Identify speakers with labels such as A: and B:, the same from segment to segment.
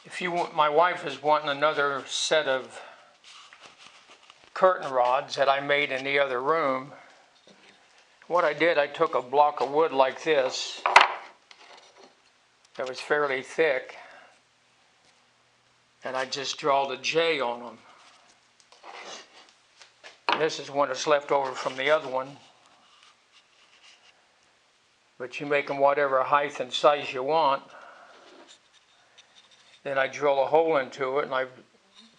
A: If you want, my wife is wanting another set of curtain rods that I made in the other room. What I did, I took a block of wood like this that was fairly thick, and I just drawed a J on them. This is one that's left over from the other one, but you make them whatever height and size you want. Then I drill a hole into it, and I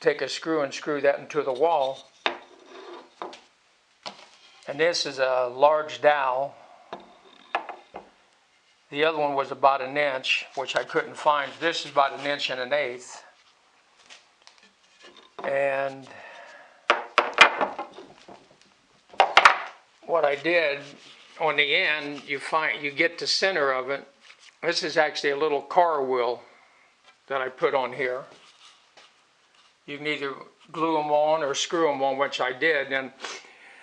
A: take a screw and screw that into the wall. And this is a large dowel. The other one was about 1 inch, which I couldn't find. This is about 1 1/8 inches. And what I did on the end, you get the center of it. This is actually a little car wheel that I put on here. You can either glue them on or screw them on, which I did. And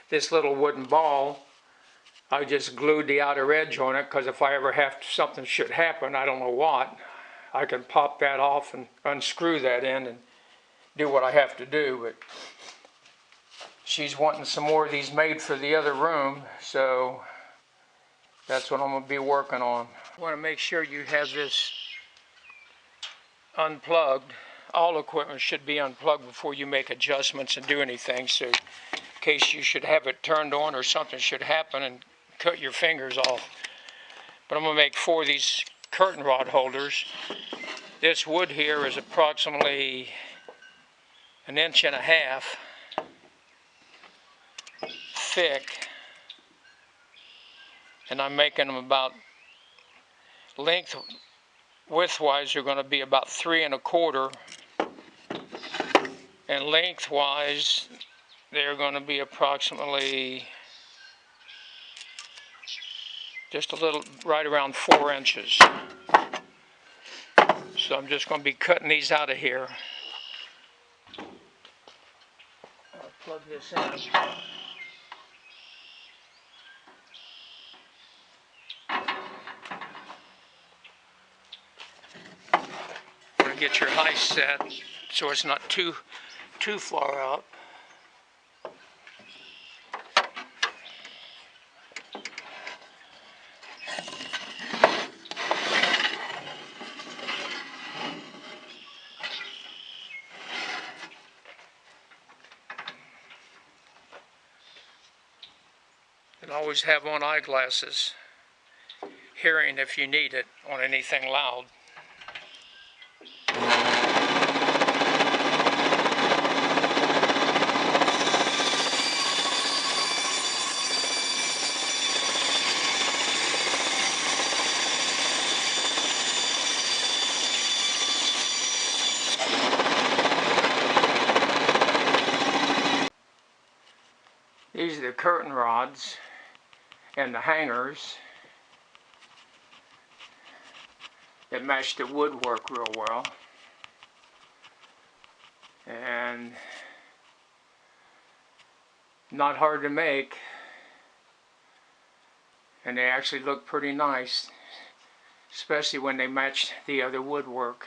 A: this little wooden ball, I just glued the outer edge on it, because if I ever have something should happen, I don't know what, I can pop that off and unscrew that in and do what I have to do. But she's wanting some more of these made for the other room, so that's what I'm going to be working on. I want to make sure you have this unplugged. All equipment should be unplugged before you make adjustments and do anything, so in case you should have it turned on or something should happen and cut your fingers off. But I'm going to make 4 of these curtain rod holders. This wood here is approximately 1.5 inches thick, and I'm making them about widthwise they're going to be about 3 1/4, and lengthwise they're going to be approximately just a little, right around 4 inches. So I'm just going to be cutting these out of here. I'll plug this in. Get your height set so it's not too far up. And always have on eyeglasses, hearing if you need it on anything loud. These are the curtain rods and the hangers that match the woodwork real well. And not hard to make. And they actually look pretty nice, especially when they match the other woodwork.